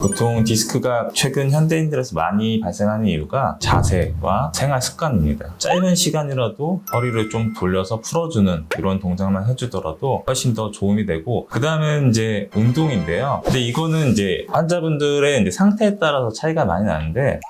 보통 디스크가 최근 현대인들에서 많이 발생하는 이유가 자세와 생활 습관입니다. 짧은 시간이라도 허리를 좀 돌려서 풀어주는 이런 동작만 해주더라도 훨씬 더 도움이 되고, 그 다음은 이제 운동인데요. 근데 이거는 이제 환자분들의 이제 상태에 따라서 차이가 많이 나는데,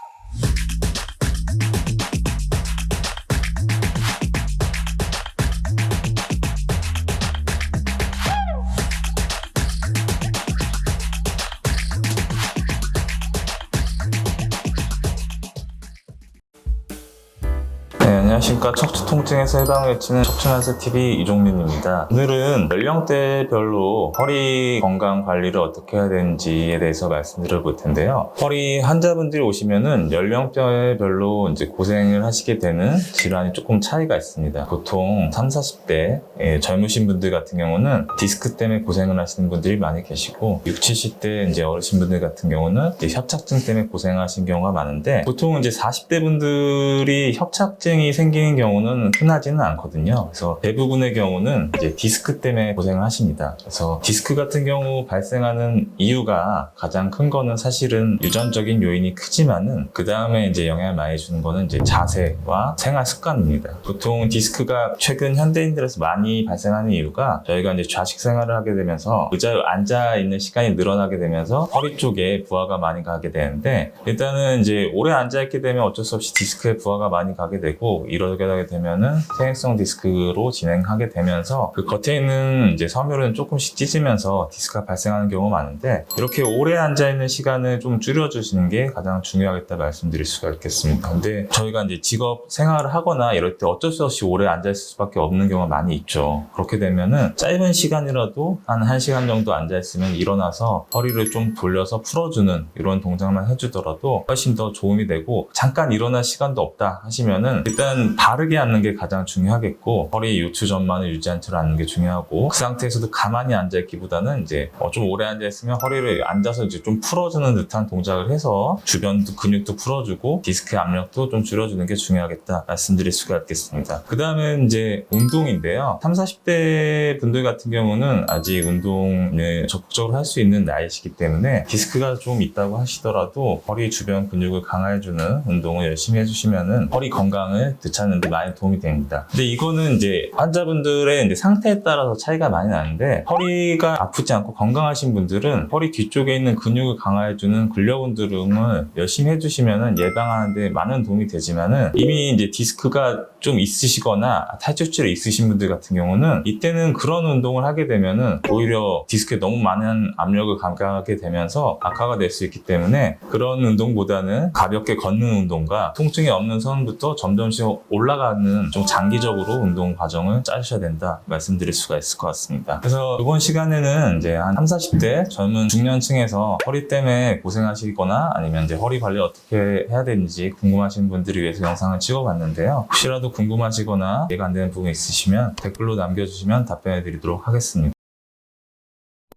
안녕하십니까. 척추 통증에서 해방을 외치는 척추만세TV 이종민입니다. 오늘은 연령대별로 허리 건강 관리를 어떻게 해야 되는지에 대해서 말씀드려 볼 텐데요. 허리 환자분들이 오시면은 연령대별로 이제 고생을 하시게 되는 질환이 조금 차이가 있습니다. 보통 30, 40대 젊으신 분들 같은 경우는 디스크 때문에 고생을 하시는 분들이 많이 계시고, 60, 70대 이제 어르신분들 같은 경우는 이제 협착증 때문에 고생하시는 경우가 많은데, 보통 이제 40대 분들이 협착증이 생기는 경우는 흔하지는 않거든요. 그래서 대부분의 경우는 이제 디스크 때문에 고생을 하십니다. 그래서 디스크 같은 경우 발생하는 이유가 가장 큰 거는 사실은 유전적인 요인이 크지만은, 그 다음에 이제 영향을 많이 주는 거는 이제 자세와 생활 습관입니다. 보통 디스크가 최근 현대인들에서 많이 발생하는 이유가, 저희가 이제 좌식 생활을 하게 되면서 의자에 앉아 있는 시간이 늘어나게 되면서 허리 쪽에 부하가 많이 가게 되는데, 일단은 이제 오래 앉아 있게 되면 어쩔 수 없이 디스크에 부하가 많이 가게 되고, 이러게 되면은 퇴행성 디스크로 진행하게 되면서 그 겉에 있는 이제 섬유는 조금씩 찢으면서 디스크가 발생하는 경우가 많은데, 이렇게 오래 앉아 있는 시간을 좀 줄여주시는 게 가장 중요하겠다 말씀드릴 수가 있겠습니다. 근데 저희가 이제 직업 생활을 하거나 이럴 때 어쩔 수 없이 오래 앉아 있을 수밖에 없는 경우가 많이 있죠. 그렇게 되면은 짧은 시간이라도 한 1시간 정도 앉아 있으면 일어나서 허리를 좀 돌려서 풀어주는 이런 동작만 해주더라도 훨씬 더 도움이 되고, 잠깐 일어날 시간도 없다 하시면은 일단 바르게 앉는 게 가장 중요하겠고, 허리 요추 전만을 유지한 채로 앉는 게 중요하고, 그 상태에서도 가만히 앉아있기보다는 이제 좀 오래 앉아있으면 허리를 앉아서 이제 좀 풀어주는 듯한 동작을 해서 주변 근육도 풀어주고 디스크의 압력도 좀 줄여주는 게 중요하겠다 말씀드릴 수가 있겠습니다. 그 다음은 이제 운동인데요. 30, 40대 분들 같은 경우는 아직 운동을 적극적으로 할 수 있는 나이시기 때문에 디스크가 좀 있다고 하시더라도 허리 주변 근육을 강화해주는 운동을 열심히 해주시면은 허리 건강을 되찾는 데 많이 도움이 됩니다. 근데 이거는 이제 환자분들의 이제 상태에 따라서 차이가 많이 나는데, 허리가 아프지 않고 건강하신 분들은 허리 뒤쪽에 있는 근육을 강화해주는 근력 운동을 열심히 해주시면은 예방하는 데 많은 도움이 되지만은, 이미 이제 디스크가 좀 있으시거나 탈출증이 있으신 분들 같은 경우는 이때는 그런 운동을 하게 되면은 오히려 디스크에 너무 많은 압력을 감가하게 되면서 악화가 될 수 있기 때문에, 그런 운동보다는 가볍게 걷는 운동과 통증이 없는 선부터 점점씩 올라가는 좀 장기적으로 운동 과정을 짜셔야 된다 말씀드릴 수가 있을 것 같습니다. 그래서 이번 시간에는 이제 한 30, 40대 젊은 중년층에서 허리 때문에 고생하시거나 아니면 이제 허리 관리 어떻게 해야 되는지 궁금하신 분들을 위해서 영상을 찍어봤는데요. 혹시라도 궁금하시거나 이해가 안 되는 부분 있으시면 댓글로 남겨주시면 답변해 드리도록 하겠습니다.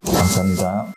감사합니다.